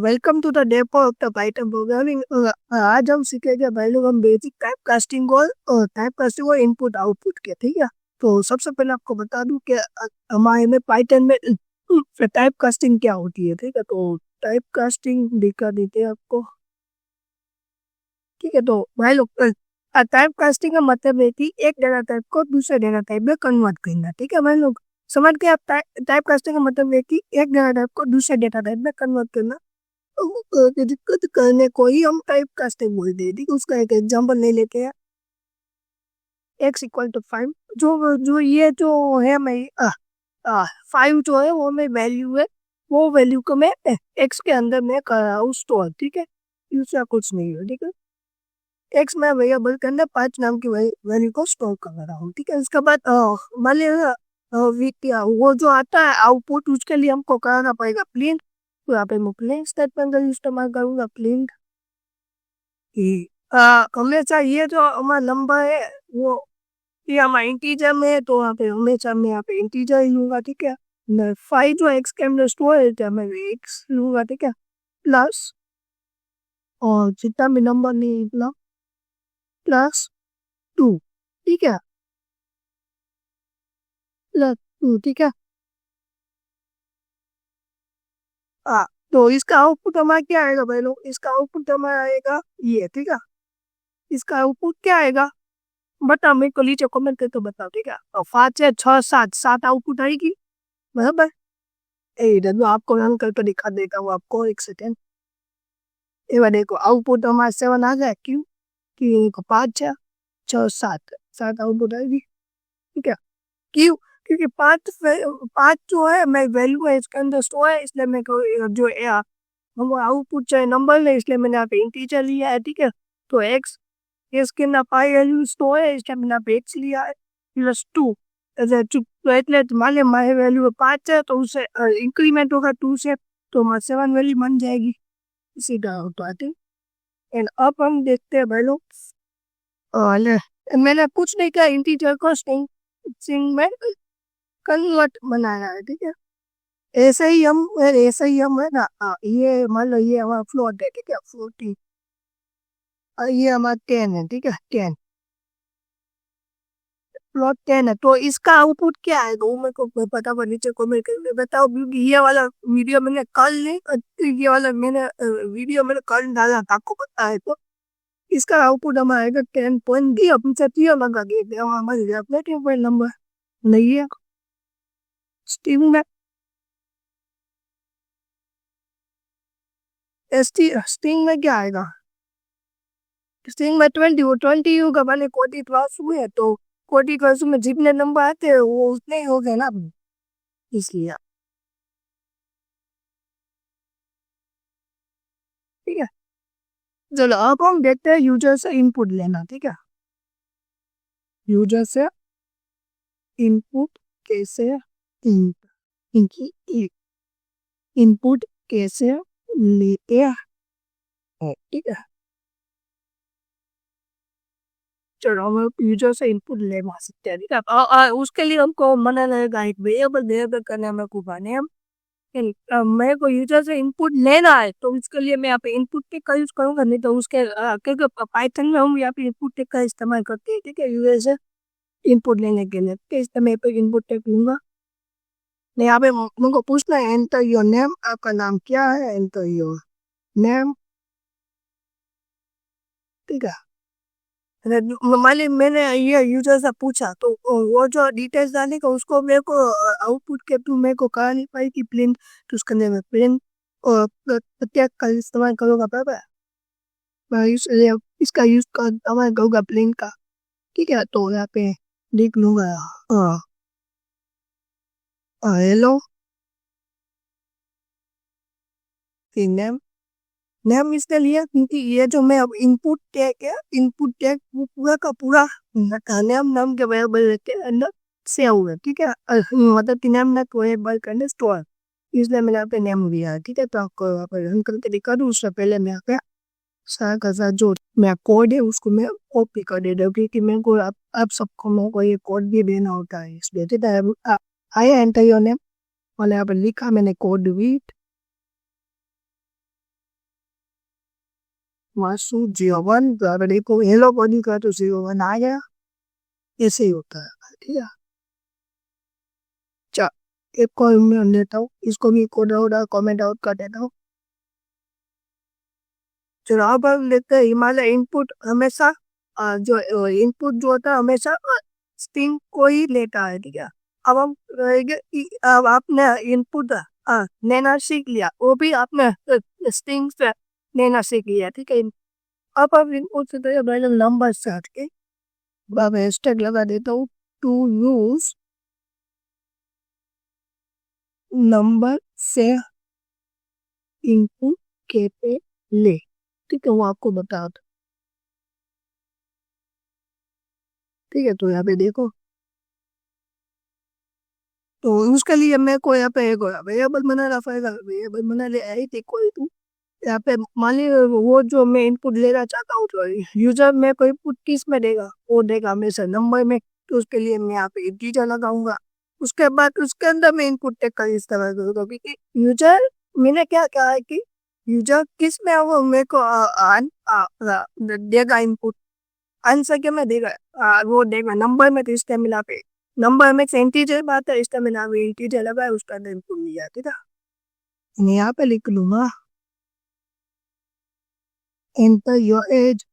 Welcome to the depot of the python programming. आज हम सीखेंगे भाई लोग हम बेसिक टाइप कास्टिंग और इनपुट आउटपुट के। ठीक है, तो सबसे पहले आपको बता दूं कि हमारे में पाइथन में टाइप कास्टिंग क्या होती है। ठीक है, तो टाइप कास्टिंग दिखा देते हैं आपको। ठीक है, तो भाई लोग टाइप कास्टिंग का मतलब है कि एक डेटा टाइप को दूसरे डेटा टाइप में कन्वर्ट करना। ठीक है भाई लोग, समझ के आप टाइप कास्टिंग का मतलब है कि एक डेटा टाइप को दूसरे डेटा टाइप में कन्वर्ट करना। दिक्कत करने को ही हम टाइप कास्टिंग बोलते हैं। ठीक है, उसका एक एग्जांपल ले लेते हैं। एक्स इक्वल टू 5, जो जो ये जो है मैं 5 जो है वो मैं वैल्यू है, वो वैल्यू को मैं एक्स के अंदर में कर रहा हूँ स्टोर। ठीक है, दूसरा कुछ नहीं है। ठीक है, एक्स में वेरिएबल के अंदर 5 नाम की वैल्यू को स्टोर कर रहा हूँ। ठीक है, उसके बाद मान लिया वो जो आता है आउटपुट, उसके लिए हमको कराना पड़ेगा प्रिंट। तो यहाँ पे मैं प्रिंट स्टेटमेंट का इस्तेमाल करूंगा, प्रिंट कि हमेशा ये जो हमारा नंबर है वो ये हमारा इंटीजर में है, तो वहाँ पे हमेशा मैं यहाँ पे इंटीजर ही लूंगा। ठीक है, 5 जो एक्स के अंदर स्टोर है तो मैं एक्स लूंगा। ठीक है, प्लस और जितना भी नंबर नहीं इतना प्लस 2। ठीक है, प्लस 2। ठीक है, हाँ, तो इसका आउटपुट हमारा क्या आएगा भाई लोग, इसका आउटपुट हमारा आएगा ये। ठीक है, इसका आउटपुट क्या आएगा बताओ, मेरे को नीचे कमेंट करके बताओ। ठीक है, तो 5 है 6 7 7 आउटपुट आएगी बराबर। इधर मैं आपको रन करके दिखा देता हूँ आपको, एक सेकेंड। ये बार देखो आउटपुट हमारा 7 आ गया। क्यों कि 5 है 6 7 7 आउटपुट आएगी। ठीक है, क्यों क्योंकि 5 जो है मैं वैल्यू है इसके अंदर स्टोर है, इसलिए मैं जो हम आउटपुट चाहे नंबर ले, इसलिए मैंने यहाँ पे इंटीजर लिया है। ठीक है, तो एक्स इसके अंदर 5 वैल्यू स्टोर है, इसलिए मैंने यहाँ पे एक्स लिया है प्लस 2। तो એટલે मान लिया माई वैल्यू 5 है, तो उससे इंक्रीमेंट होगा 2 से, तो हमारा 7 वैल्यू बन जाएगी। इसी तरह होता है। एंड अब हम देखते हैं भाई लोग, ले मैंने कुछ नहीं किया, इंटीजर को स्ट्रिंग स्ट्रिंग में कन्वर्ट बनाया है। ठीक है, ऐसे ही हम है ना, ये मान लो ये हमारा फ्लोट है। ठीक है, फ्लोट ये हमारा 10 है। ठीक है, 10 प्लॉट 10 है, तो इसका आउटपुट क्या है वो मेरे को पता पर नीचे कमेंट करके बताओ, क्योंकि ये वाला वीडियो मैंने कल नहीं, ये वाला मैंने वीडियो मैंने कल डाला था, आपको पता है। तो इसका आउटपुट हमारा आएगा 10.3। अपनी छत्रिया लगा के हमारे फ्लोटिंग पॉइंट नंबर नहीं है। स्ट्रिंग में स्ट्रिंग में क्या आएगा, स्ट्रिंग में 20 होगा, मैंने कोटी क्लास हुए है, तो कोटी क्लास में जितने नंबर आते हैं वो उतने ही हो गए ना, इसलिए। ठीक है, चलो अब हम देखते हैं यूजर से इनपुट लेना। ठीक है, यूजर से इनपुट कैसे इनकी इनपुट कैसे लेते हैं। ठीक है, चलो हम यूजर से इनपुट ले सकते हैं। ठीक है, उसके लिए हमको मना लगेगा एक वेरिएबल करने में कुछ नेम। मेरे को यूजर से इनपुट लेना है, तो उसके लिए मैं यहाँ पे इनपुट टिक का यूज करूंगा, नहीं तो उसके क्योंकि पाइथन में हम यहाँ पे इनपुट टिक का इस्तेमाल करते हैं। ठीक है, यूजर से इनपुट लेने के लिए इस समय पे इनपुट टिक लूंगा। नहीं, यहाँ पे मुझको पूछना है एंटर योर नेम, आपका नाम क्या है, एंटर योर नेम। ठीक है, मान ली मैंने ये यूजर से पूछा, तो वो जो डिटेल्स डालेगा उसको मेरे को आउटपुट के थ्रू मेरे को कहा नहीं पाई कि प्रिंट, तो उसके अंदर मैं प्रिंट और प्रत्येक का इस्तेमाल करूंगा बराबर। मैं इसका यूज कर इस्तेमाल करूंगा प्रिंट का। ठीक है, तो यहाँ पे लिख लूंगा हेलो नेम। नेम इसके लिए क्योंकि ये जो मैं अब इनपुट टैग है, इनपुट टैग वो पूरा का पूरा नेम नाम के वेरिएबल के अंदर से हुआ। ठीक है, मतलब कि नेम ना वेरिएबल के अंदर स्टोर, इसलिए मैंने यहाँ पे नेम दिया है। ठीक है, तो आपको यहाँ पे रन करके दिखा दूँ, उससे पहले मैं यहाँ पे सारा का सारा जो मैं कोड है उसको मैं कॉपी कर दे दूँ, क्योंकि मेरे को आप सबको मेरे को ये कोड भी देना होता है, इसलिए। ठीक है, आई एंटर योर नेम और यहाँ पे लिखा मैंने कोड भी वासु 01 अगर देखो हेलो बॉडी का तो 01 आ गया, ऐसे ही होता है। ठीक है, चा एक कॉल में लेता हूँ, इसको भी कोड आउट कमेंट आउट कर देता हूँ। चलो अब हम लेते हैं हिमालय इनपुट हमेशा जो इनपुट जो होता है हमेशा स्ट्रिंग को ही लेता है। ठीक है, अब हम रहेंगे अब आपने इनपुट लेना सीख लिया, वो भी आपने स्ट्रिंग से लेना सीख लिया। ठीक है, अब आप इनपुट से तो मैंने नंबर से हटके अब हैशटैग लगा देता हूँ टू यूज नंबर से इनपुट के पे ले। ठीक है, वो आपको बता दो। ठीक है, तो यहाँ पे देखो, तो उसके लिए मैं को यहाँ पे एक वेरिएबल बनाना पड़ेगा। वेरिएबल बना ले आई थी कोई तू यहाँ पे मान ली वो जो मैं इनपुट लेना चाहता हूँ तो यूजर में कोई इनपुट किस में देगा, वो देगा हमेशा नंबर में। तो उसके लिए मैं यहाँ पे इंटीजर लगाऊंगा। उसके बाद उसके अंदर मैं इनपुट टैग का इस्तेमाल करूंगा, क्योंकि यूजर मैंने क्या कहा है कि यूजर किस में वो मेरे को देगा इनपुट, आंसर क्या में देगा, वो देगा नंबर में। तो इसका मिला पे नंबर में इंटीजर बात है, इसका मिला इंटीजर लगा है, उसका अंदर इनपुट लिया। ठीक है, मैं यहाँ पे लिख लूंगा enter your age,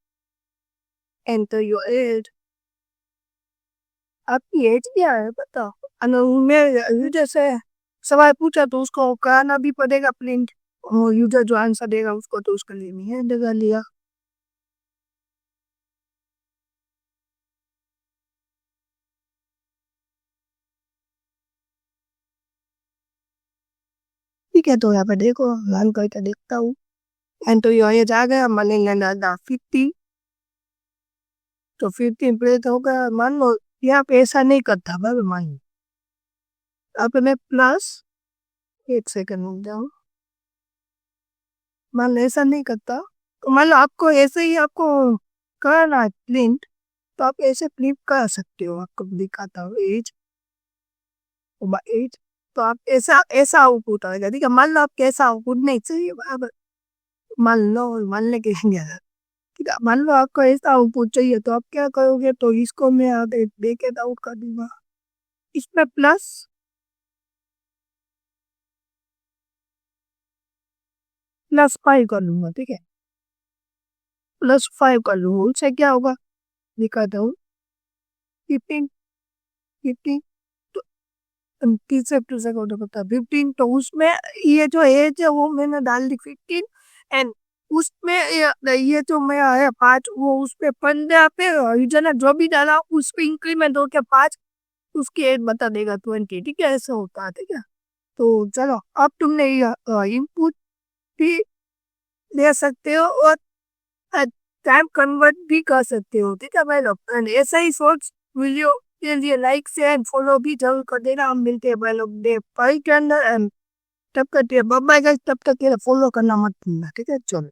enter your age। आपकी एज क्या है बताओ। मैं यूजर से सवाल पूछा तो उसको कराना भी पड़ेगा प्रिंट, और यूजर जो आंसर देगा उसको तो उसके लिए नहीं है देगा लिया। ठीक है, तो यहाँ पे देखो रन करके देखता हूँ। एंटर योर एज आ गया, मैंने लेना 50, तो 15 प्लेट होगा। मान लो यहाँ पे ऐसा नहीं करता भाई, मान लो यहाँ पे मैं प्लस एक सेकंड रुक जाऊँ, मान लो ऐसा नहीं करता। तो मान लो आपको ऐसे ही आपको करना है प्रिंट, तो आप ऐसे फ्लिप कर सकते हो। आपको दिखाता हूँ एज, एज, तो आप ऐसा ऐसा आउटपुट आएगा। ठीक है, मान लो आपको ऐसा आउटपुट नहीं चाहिए बराबर, मान ले के ठीक है, मान लो आपको ऐसा आउटपुट चाहिए तो आप क्या करोगे, तो इसको मैं आगे देके आउट कर दूंगा, इसमें +5 कर लूंगा। ठीक है, +5 कर लूंगा, उससे क्या होगा दिखाता हूँ। 15, 15 तो 30 से 2 से काउंट करता है 15, तो उसमें ये जो एज है वो मैंने डाल दी 15, एंड उसमें ये जो मेरा है 5, वो उस पे 15 पे यूजर ने जो भी डाला उस पे इंक्रीमेंट हो के 5, उसकी एज बता देगा 20। ठीक है, ऐसा होता है। ठीक है, तो चलो अब तुमने इनपुट भी ले सकते हो और टाइम कन्वर्ट भी कर सकते हो। ठीक है भाई लोग, and ऐसा ही शॉर्ट्स वीडियो के लिए लाइक शेयर एंड फॉलो भी जरूर कर देना। हम मिलते हैं भाई लोग डे 5 के अंदर, एंड तब तक बाय बाय गाइस, तब तक फॉलो करना मत भूलना। ठीक है, चलो।